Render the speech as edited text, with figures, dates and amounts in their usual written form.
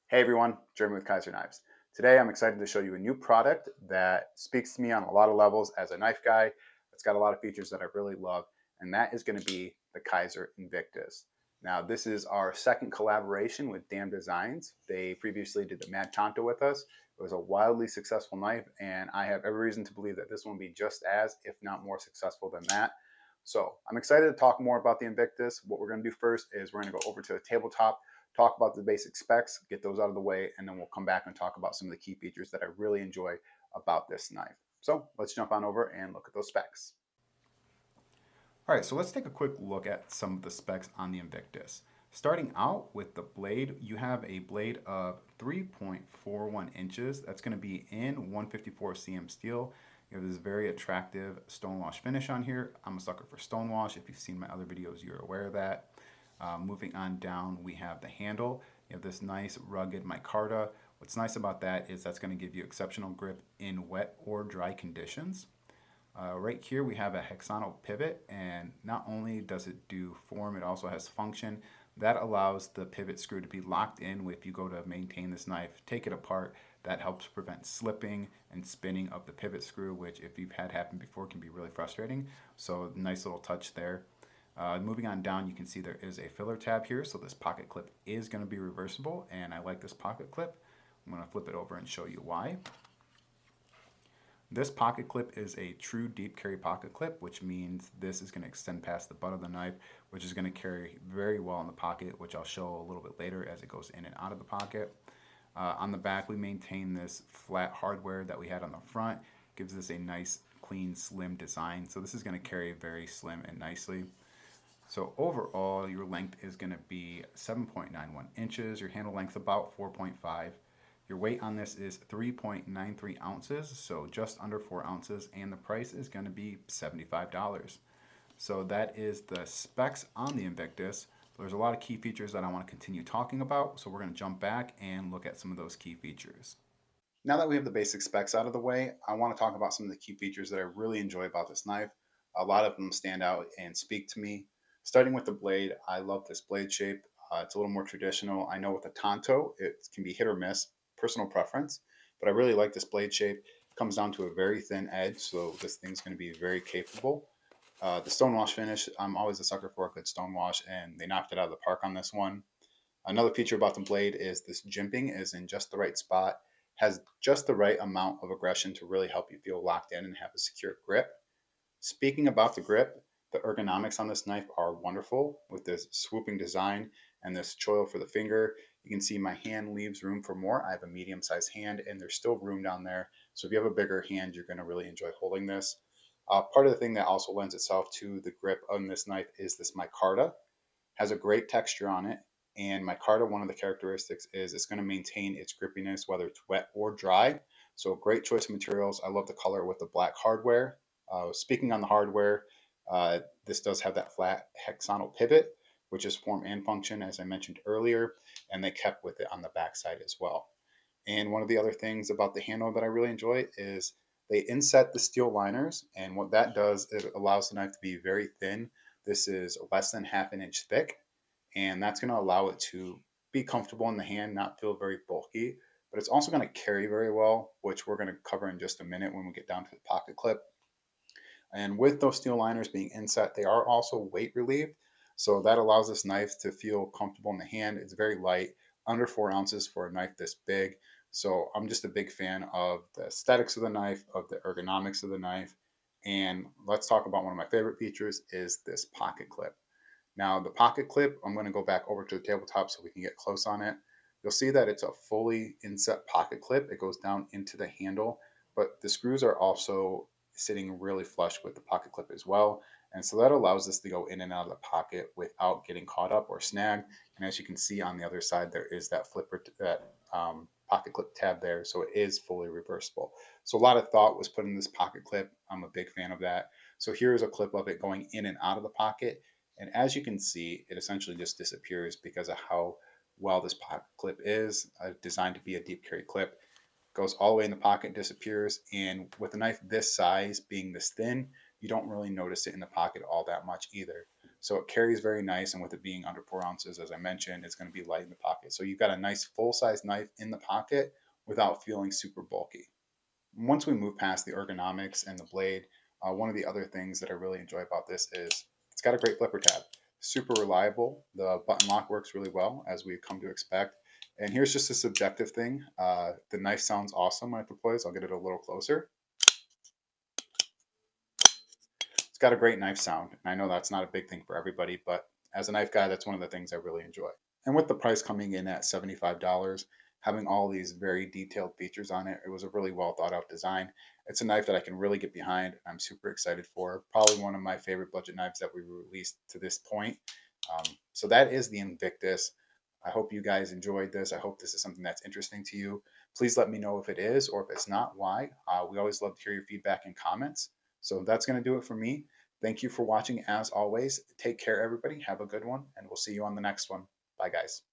Hey everyone, Jeremy with Kizer Knives. Today I'm excited to show you a new product that speaks to me on a lot of levels as a knife guy. It's got a lot of features that I really love, and that is going to be the Kizer Invictus. Now, this is our second collaboration with Dam Designs. They previously did the Mad Tonto with us. It was a wildly successful knife, and I have every reason to believe that this one will be just as, if not more successful than that. So I'm excited to talk more about the Invictus. What we're going to do first is we're going to go over to the tabletop, talk about the basic specs, get those out of the way, and then we'll come back and talk about some of the key features that I really enjoy about this knife. So let's jump on over and look at those specs. All right, so let's take a quick look at some of the specs on the Invictus. Starting out with the blade, you have a blade of 3.41 inches. That's going to be in 154 cm steel. You have this very attractive stonewash finish on here. I'm a sucker for stonewash. If you've seen my other videos, you're aware of that. Moving on down, we have the handle. You have this nice rugged micarta. What's nice about that is that's going to give you exceptional grip in wet or dry conditions. Right here we have a hexagonal pivot, and not only does it do form, it also has function. That allows the pivot screw to be locked in if you go to maintain this knife, take it apart. That helps prevent slipping and spinning of the pivot screw, which if you've had happen before can be really frustrating. So nice little touch there. Moving on down, you can see there is a filler tab here, so this pocket clip is going to be reversible, and I like this pocket clip. I'm going to flip it over and show you why. This pocket clip is a true deep carry pocket clip, which means this is going to extend past the butt of the knife, which is going to carry very well in the pocket, which I'll show a little bit later as it goes in and out of the pocket. On the back, we maintain this flat hardware that we had on the front. Gives this a nice, clean, slim design. So this is going to carry very slim and nicely. So overall, your length is going to be 7.91 inches. Your handle length about 4.5. Your weight on this is 3.93 ounces, so just under 4 ounces, and the price is going to be $75. So that is the specs on the Invictus. There's a lot of key features that I want to continue talking about, so we're going to jump back and look at some of those key features. Now that we have the basic specs out of the way, I want to talk about some of the key features that I really enjoy about this knife. A lot of them stand out and speak to me. Starting with the blade, I love this blade shape. It's a little more traditional. I know with the Tonto, it can be hit or miss, personal preference, but I really like this blade shape. It comes down to a very thin edge, so this thing's going to be very capable. The stonewash finish, I'm always a sucker for a good stonewash, and they knocked it out of the park on this one. Another feature about the blade is this jimping is in just the right spot, has just the right amount of aggression to really help you feel locked in and have a secure grip. Speaking about the grip, the ergonomics on this knife are wonderful with this swooping design and this choil for the finger. You can see my hand leaves room for more. I have a medium sized hand and there's still room down there. So if you have a bigger hand, you're going to really enjoy holding this. Part of the thing that also lends itself to the grip on this knife is this micarta. Has a great texture on it. And micarta, one of the characteristics is it's going to maintain its grippiness whether it's wet or dry. So great choice of materials. I love the color with the black hardware. Speaking on the hardware, this does have that flat hexagonal pivot, which is form and function, as I mentioned earlier, and they kept with it on the backside as well. And one of the other things about the handle that I really enjoy is they inset the steel liners, and what that does, it allows the knife to be very thin. This is less than half an inch thick, and that's going to allow it to be comfortable in the hand, not feel very bulky, but it's also going to carry very well, which we're going to cover in just a minute when we get down to the pocket clip. And with those steel liners being inset, they are also weight relieved. So that allows this knife to feel comfortable in the hand. It's very light, under 4 ounces for a knife this big. So I'm just a big fan of the aesthetics of the knife, of the ergonomics of the knife. And let's talk about one of my favorite features is this pocket clip. Now the pocket clip, I'm going to go back over to the tabletop so we can get close on it. You'll see that it's a fully inset pocket clip. It goes down into the handle, but the screws are also sitting really flush with the pocket clip as well. And so that allows this to go in and out of the pocket without getting caught up or snagged. And as you can see on the other side, there is that flipper, that pocket clip tab there. So it is fully reversible. So a lot of thought was put in this pocket clip. I'm a big fan of that. So here's a clip of it going in and out of the pocket. And as you can see, it essentially just disappears because of how well this pocket clip is designed to be a deep carry clip. Goes all the way in the pocket, disappears. And with a knife this size being this thin, you don't really notice it in the pocket all that much either. So it carries very nice, and with it being under 4 ounces, as I mentioned, it's going to be light in the pocket. So you've got a nice full-size knife in the pocket without feeling super bulky. Once we move past the ergonomics and the blade, one of the other things that I really enjoy about this is it's got a great flipper tab. Super reliable. The button lock works really well, as we've come to expect. And here's just a subjective thing. The knife sounds awesome when it deploys. I'll get it a little closer. It's got a great knife sound. And I know that's not a big thing for everybody, but as a knife guy, that's one of the things I really enjoy. And with the price coming in at $75, having all these very detailed features on it, it was a really well thought out design. It's a knife that I can really get behind. I'm super excited for. Probably one of my favorite budget knives that we released to this point. So that is the Invictus. I hope you guys enjoyed this. I hope this is something that's interesting to you. Please let me know if it is, or if it's not, why. We always love to hear your feedback and comments. So that's going to do it for me. Thank you for watching as always. Take care, everybody. Have a good one, and we'll see you on the next one. Bye, guys.